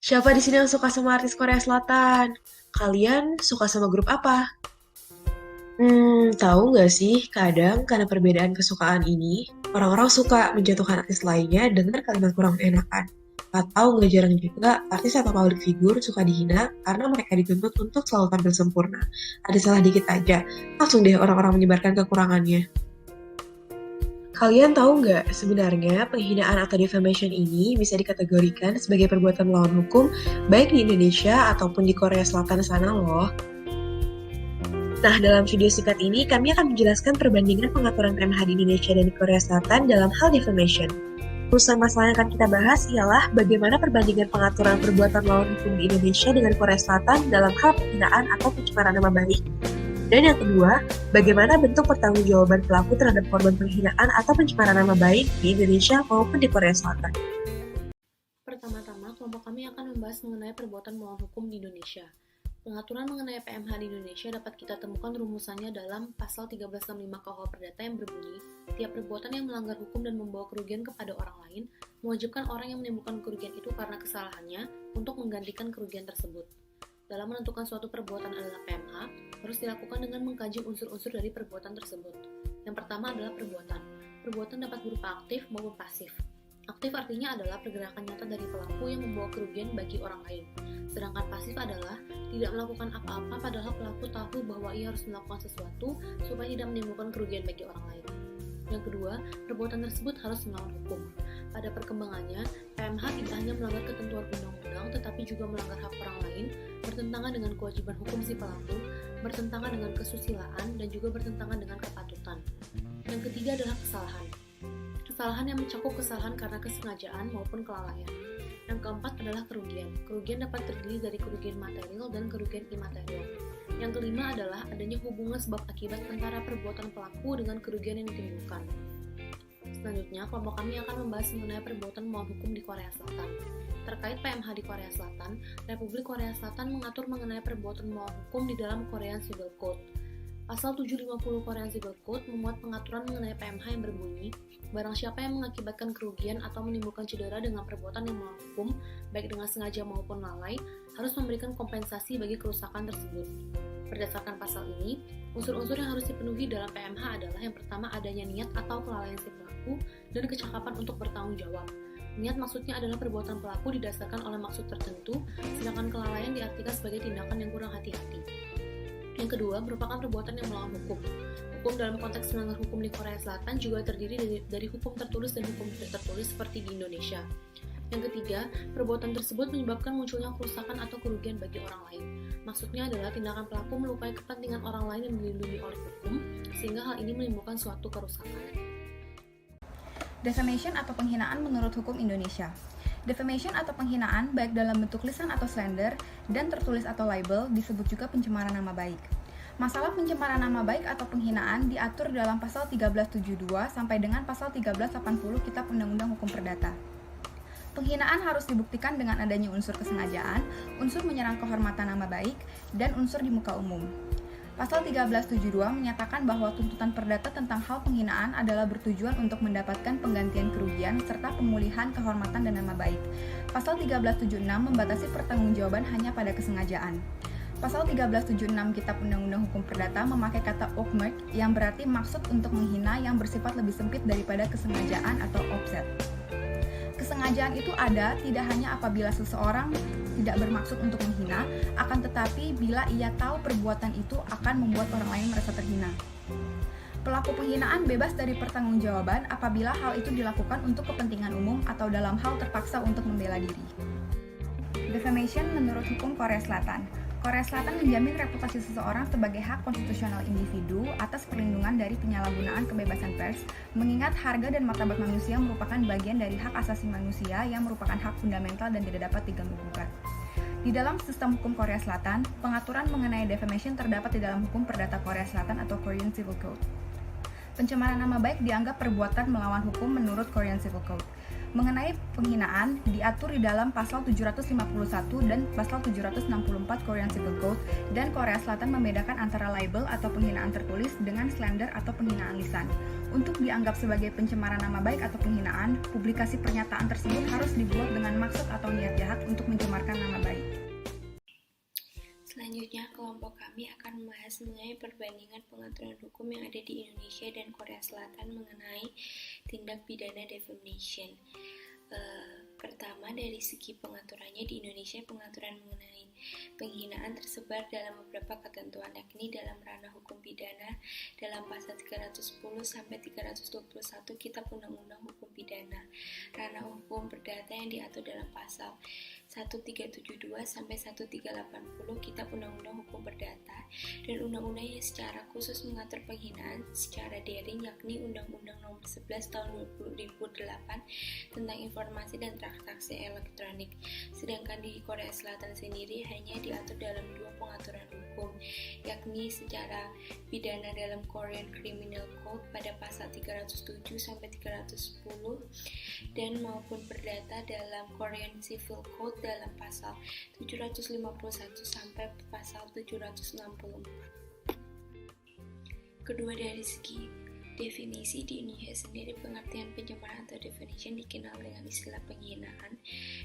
Siapa di sini yang suka sama artis Korea Selatan? Kalian suka sama grup apa? Tahu nggak sih, kadang karena perbedaan kesukaan ini, orang-orang suka menjatuhkan artis lainnya dengan kalimat kurang enakan. Atau nggak jarang juga, artis atau public figure suka dihina karena mereka dituntut untuk selalu tampil sempurna. Ada salah dikit aja, langsung deh orang-orang menyebarkan kekurangannya. Kalian tahu nggak, sebenarnya penghinaan atau defamation ini bisa dikategorikan sebagai perbuatan melawan hukum baik di Indonesia ataupun di Korea Selatan sana loh. Nah, dalam video singkat ini kami akan menjelaskan perbandingan pengaturan PMH di Indonesia dan di Korea Selatan dalam hal defamation. Urusan masalah yang akan kita bahas ialah bagaimana perbandingan pengaturan perbuatan melawan hukum di Indonesia dengan Korea Selatan dalam hal penghinaan atau pencemaran nama baik. Dan yang kedua, bagaimana bentuk pertanggungjawaban pelaku terhadap korban penghinaan atau pencemaran nama baik di Indonesia maupun di Korea Selatan. Pertama-tama, kelompok kami akan membahas mengenai perbuatan melawan hukum di Indonesia. Pengaturan mengenai PMH di Indonesia dapat kita temukan rumusannya dalam pasal 1365 KUH Perdata yang berbunyi, tiap perbuatan yang melanggar hukum dan membawa kerugian kepada orang lain, mewajibkan orang yang menimbulkan kerugian itu karena kesalahannya untuk menggantikan kerugian tersebut. Dalam menentukan suatu perbuatan adalah PMH, harus dilakukan dengan mengkaji unsur-unsur dari perbuatan tersebut. Yang pertama adalah perbuatan. Perbuatan dapat berupa aktif maupun pasif. Aktif artinya adalah pergerakan nyata dari pelaku yang membawa kerugian bagi orang lain. Sedangkan pasif adalah tidak melakukan apa-apa padahal pelaku tahu bahwa ia harus melakukan sesuatu supaya tidak menimbulkan kerugian bagi orang lain. Yang kedua, perbuatan tersebut harus melawan hukum. Pada perkembangannya, PMH tidak hanya melanggar ketentuan undang-undang tetapi juga melanggar hak orang lain, bertentangan dengan kewajiban hukum si pelaku, bertentangan dengan kesusilaan, dan juga bertentangan dengan kepatutan. Yang ketiga adalah kesalahan. Kesalahan yang mencakup kesalahan karena kesengajaan maupun kelalaian. Yang keempat adalah kerugian. Kerugian dapat terdiri dari kerugian material dan kerugian imaterial. Yang kelima adalah adanya hubungan sebab akibat antara perbuatan pelaku dengan kerugian yang ditimbulkan. Selanjutnya, kelompok kami akan membahas mengenai perbuatan melawan hukum di Korea Selatan. Terkait PMH di Korea Selatan, Republik Korea Selatan mengatur mengenai perbuatan melawan hukum di dalam Korean Civil Code. Pasal 750 Korean Civil Code memuat pengaturan mengenai PMH yang berbunyi, barang siapa yang mengakibatkan kerugian atau menimbulkan cedera dengan perbuatan yang melawan hukum, baik dengan sengaja maupun lalai, harus memberikan kompensasi bagi kerusakan tersebut. Berdasarkan pasal ini, unsur-unsur yang harus dipenuhi dalam PMH adalah yang pertama adanya niat atau kelalaian si pelaku dan kecakapan untuk bertanggung jawab. Niat maksudnya adalah perbuatan pelaku didasarkan oleh maksud tertentu, sedangkan kelalaian diartikan sebagai tindakan yang kurang hati-hati. Yang kedua, merupakan perbuatan yang melawan hukum. Hukum dalam konteks melanggar hukum di Korea Selatan juga terdiri dari hukum tertulis dan hukum tidak tertulis seperti di Indonesia. Yang ketiga, perbuatan tersebut menyebabkan munculnya kerusakan atau kerugian bagi orang lain. Maksudnya adalah tindakan pelaku melukai kepentingan orang lain yang dilindungi oleh hukum, sehingga hal ini menimbulkan suatu kerusakan. Defamation atau penghinaan menurut hukum Indonesia. Defamation atau penghinaan baik dalam bentuk lisan atau slander dan tertulis atau libel disebut juga pencemaran nama baik. Masalah pencemaran nama baik atau penghinaan diatur dalam pasal 1372 sampai dengan pasal 1380 Kitab Undang-Undang Hukum Perdata. Penghinaan harus dibuktikan dengan adanya unsur kesengajaan, unsur menyerang kehormatan nama baik, dan unsur di muka umum. Pasal 1372 menyatakan bahwa tuntutan perdata tentang hal penghinaan adalah bertujuan untuk mendapatkan penggantian kerugian serta pemulihan kehormatan dan nama baik. Pasal 1376 membatasi pertanggungjawaban hanya pada kesengajaan. Pasal 1376 Kitab Undang-Undang Hukum Perdata memakai kata oakmark yang berarti maksud untuk menghina yang bersifat lebih sempit daripada kesengajaan atau offset. Kesengajaan itu ada tidak hanya apabila seseorang tidak bermaksud untuk menghina, akan tetapi bila ia tahu perbuatan itu akan membuat orang lain merasa terhina. Pelaku penghinaan bebas dari pertanggungjawaban apabila hal itu dilakukan untuk kepentingan umum atau dalam hal terpaksa untuk membela diri. Defamation menurut hukum Korea Selatan. Korea Selatan menjamin reputasi seseorang sebagai hak konstitusional individu atas perlindungan dari penyalahgunaan kebebasan pers, mengingat harga dan martabat manusia merupakan bagian dari hak asasi manusia yang merupakan hak fundamental dan tidak dapat diganggu-gugat. Di dalam sistem hukum Korea Selatan, pengaturan mengenai defamation terdapat di dalam hukum perdata Korea Selatan atau Korean Civil Code. Pencemaran nama baik dianggap perbuatan melawan hukum menurut Korean Civil Code. Mengenai penghinaan diatur di dalam pasal 751 dan pasal 764 Korean Civil Code, dan Korea Selatan membedakan antara libel atau penghinaan tertulis dengan slander atau penghinaan lisan. Untuk dianggap sebagai pencemaran nama baik atau penghinaan, publikasi pernyataan tersebut harus dibuat dengan maksud atau niat jahat untuk mencemarkan Selanjutnya, kelompok kami akan membahas mengenai perbandingan pengaturan hukum yang ada di Indonesia dan Korea Selatan mengenai tindak pidana defamation. Pertama, dari segi pengaturannya di Indonesia, pengaturan mengenai penghinaan tersebar dalam beberapa ketentuan, yakni dalam ranah hukum pidana dalam pasal 310 sampai 321 Kitab Undang-Undang Hukum Pidana, ranah hukum perdata yang diatur dalam pasal 1372 sampai 1380 Kitab Undang-Undang Hukum Perdata, dan undang-undang yang secara khusus mengatur penghinaan secara daring, yakni Undang-Undang Nomor 11 Tahun 2008 tentang informasi dan transaksi elektronik. Sedangkan di Korea Selatan sendiri hanya diatur dalam dua pengaturan hukum, yakni secara pidana dalam Korean Criminal Code pada pasal 307 sampai 310 dan maupun perdata dalam Korean Civil Code dalam pasal 751 sampai pasal 764. Kedua, dari segi definisi di Indonesia sendiri, pengertian pencemaran atau defamation dikenal dengan istilah penghinaan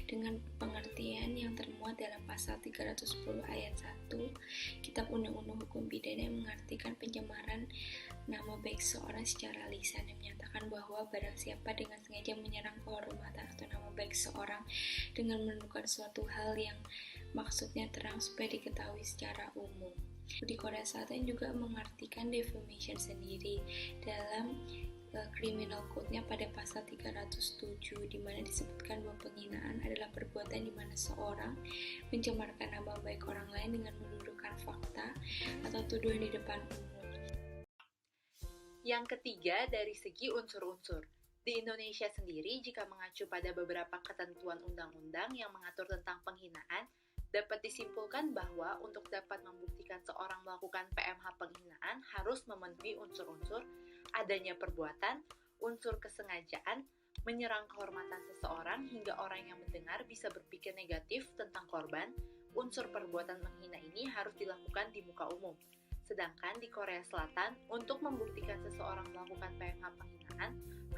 dengan pengertian yang termuat dalam pasal 310 ayat 1 Kitab Undang-Undang Hukum Pidana yang mengartikan pencemaran nama baik seorang secara lisan, yang menyatakan bahwa barang siapa dengan sengaja menyerang kehormatan atau nama baik seorang dengan menemukan suatu hal yang maksudnya terang supaya diketahui secara umum. Di Korea Selatan juga mengartikan defamation sendiri dalam Criminal Code-nya pada pasal 307, di mana disebutkan bahwa penghinaan adalah perbuatan di mana seorang mencemarkan nama baik orang lain dengan menundukkan fakta atau tuduhan di depan umum. Yang ketiga, dari segi unsur-unsur. Di Indonesia sendiri, jika mengacu pada beberapa ketentuan undang-undang yang mengatur tentang penghinaan, dapat disimpulkan bahwa untuk dapat membuktikan seorang melakukan PMH penghinaan harus memenuhi unsur-unsur adanya perbuatan, unsur kesengajaan, menyerang kehormatan seseorang hingga orang yang mendengar bisa berpikir negatif tentang korban. Unsur perbuatan menghina ini harus dilakukan di muka umum. Sedangkan di Korea Selatan, untuk membuktikan seseorang melakukan PMH penghinaan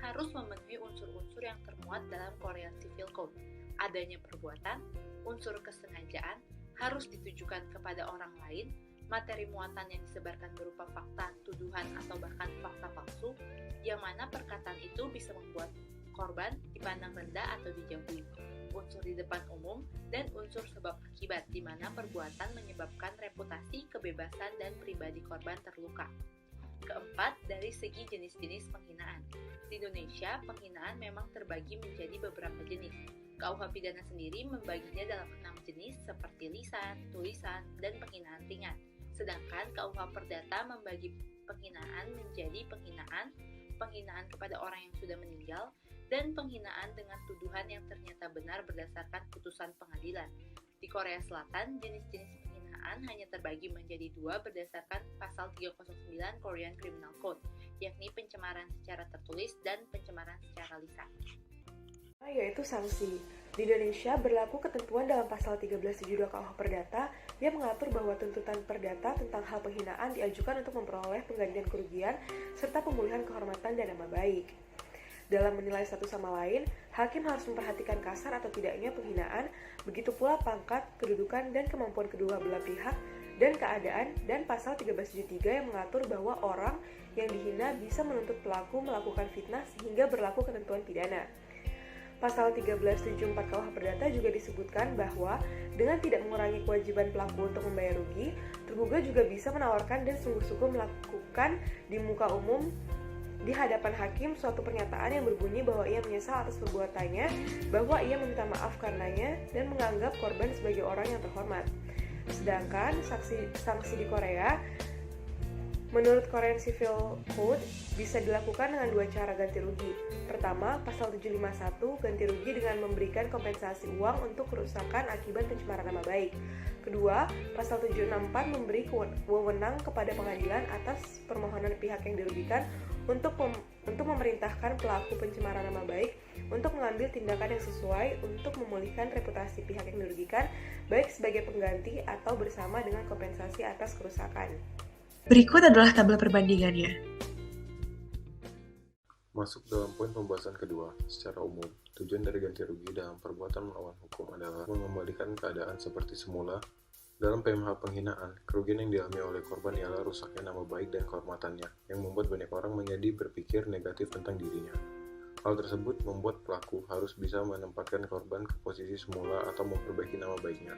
harus memenuhi unsur-unsur yang termuat dalam Korean Civil Code. Adanya perbuatan, unsur kesengajaan, harus ditujukan kepada orang lain, materi muatan yang disebarkan berupa fakta, tuduhan, atau bahkan fakta palsu, yang mana perkataan itu bisa membuat korban dipandang rendah atau dijauhi, unsur di depan umum, dan unsur sebab akibat, di mana perbuatan menyebabkan reputasi, kebebasan, dan pribadi korban terluka. Keempat, dari segi jenis-jenis penghinaan. Di Indonesia, penghinaan memang terbagi menjadi beberapa jenis. KUH Pidana sendiri membaginya dalam 6 jenis seperti lisan, tulisan, dan penghinaan ringan. Sedangkan KUH Perdata membagi penghinaan menjadi penghinaan kepada orang yang sudah meninggal, dan penghinaan dengan tuduhan yang ternyata benar berdasarkan putusan pengadilan. Di Korea Selatan, jenis-jenis penghinaan hanya terbagi menjadi dua berdasarkan pasal 309 Korean Criminal Code, yakni pencemaran secara tertulis dan pencemaran secara lisan. Yaitu sanksi. Di Indonesia berlaku ketentuan dalam pasal 1372 KUH Perdata yang mengatur bahwa tuntutan perdata tentang hal penghinaan diajukan untuk memperoleh penggantian kerugian serta pemulihan kehormatan dan nama baik. Dalam menilai satu sama lain, hakim harus memperhatikan kasar atau tidaknya penghinaan, begitu pula pangkat, kedudukan, dan kemampuan kedua belah pihak, dan keadaan, dan pasal 1373 yang mengatur bahwa orang yang dihina bisa menuntut pelaku melakukan fitnah sehingga berlaku ketentuan pidana. Pasal 1374 KUH Perdata juga disebutkan bahwa dengan tidak mengurangi kewajiban pelaku untuk membayar rugi, tergugat juga bisa menawarkan dan sungguh-sungguh melakukan di muka umum di hadapan hakim suatu pernyataan yang berbunyi bahwa ia menyesal atas perbuatannya, bahwa ia meminta maaf karenanya, dan menganggap korban sebagai orang yang terhormat. Sedangkan sanksi di Korea, menurut Korean Civil Code, bisa dilakukan dengan dua cara ganti rugi. Pertama, pasal 751, ganti rugi dengan memberikan kompensasi uang untuk kerusakan akibat pencemaran nama baik. Kedua, pasal 764 memberi wewenang kepada pengadilan atas permohonan pihak yang dirugikan untuk memerintahkan pelaku pencemaran nama baik untuk mengambil tindakan yang sesuai untuk memulihkan reputasi pihak yang dirugikan, baik sebagai pengganti atau bersama dengan kompensasi atas kerusakan. Berikut adalah tabel perbandingannya. Masuk dalam poin pembahasan kedua, secara umum, tujuan dari ganti rugi dalam perbuatan melawan hukum adalah mengembalikan keadaan seperti semula Dalam PMH penghinaan, kerugian yang dialami oleh korban ialah rusaknya nama baik dan kehormatannya, yang membuat banyak orang menjadi berpikir negatif tentang dirinya. Hal tersebut membuat pelaku harus bisa menempatkan korban ke posisi semula atau memperbaiki nama baiknya.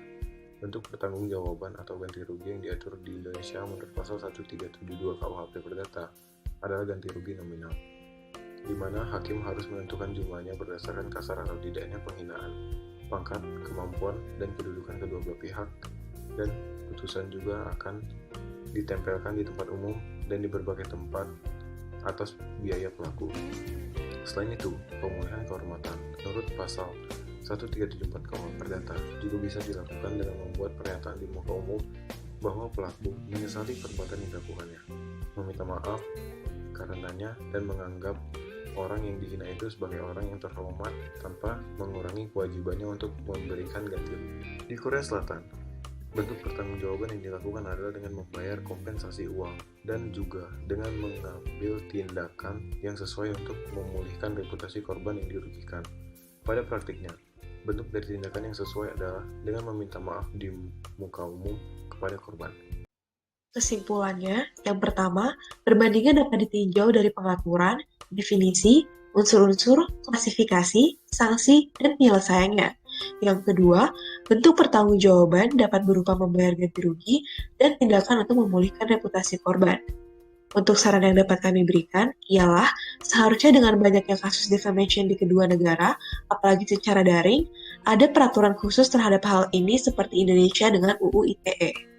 Bentuk pertanggungjawaban atau ganti rugi yang diatur di Indonesia menurut pasal 1372 KUHP Perdata adalah ganti rugi nominal, di mana hakim harus menentukan jumlahnya berdasarkan kasar atau tidaknya penghinaan, pangkat, kemampuan, dan kedudukan kedua belah pihak, dan putusan juga akan ditempelkan di tempat umum dan di berbagai tempat atas biaya pelaku. Selain itu, pemulihan kehormatan menurut pasal 1374 KUHP Perdata juga bisa dilakukan dengan membuat pernyataan di muka umum bahwa pelaku menyesali perbuatan yang dilakukannya, meminta maaf karenanya, dan menganggap orang yang dihina itu sebagai orang yang terhormat tanpa mengurangi kewajibannya untuk memberikan ganti rugi. Di Korea Selatan, bentuk pertanggungjawaban yang dilakukan adalah dengan membayar kompensasi uang dan juga dengan mengambil tindakan yang sesuai untuk memulihkan reputasi korban yang dirugikan. Pada praktiknya, bentuk dari tindakan yang sesuai adalah dengan meminta maaf di muka umum kepada korban. Kesimpulannya, yang pertama, perbandingan dapat ditinjau dari pengaturan, definisi, unsur-unsur, klasifikasi, sanksi, dan penyelesaiannya. Yang kedua, bentuk pertanggungjawaban dapat berupa membayar ganti rugi dan tindakan untuk memulihkan reputasi korban. Untuk saran yang dapat kami berikan ialah seharusnya dengan banyaknya kasus defamation di kedua negara, apalagi secara daring, ada peraturan khusus terhadap hal ini seperti Indonesia dengan UU ITE.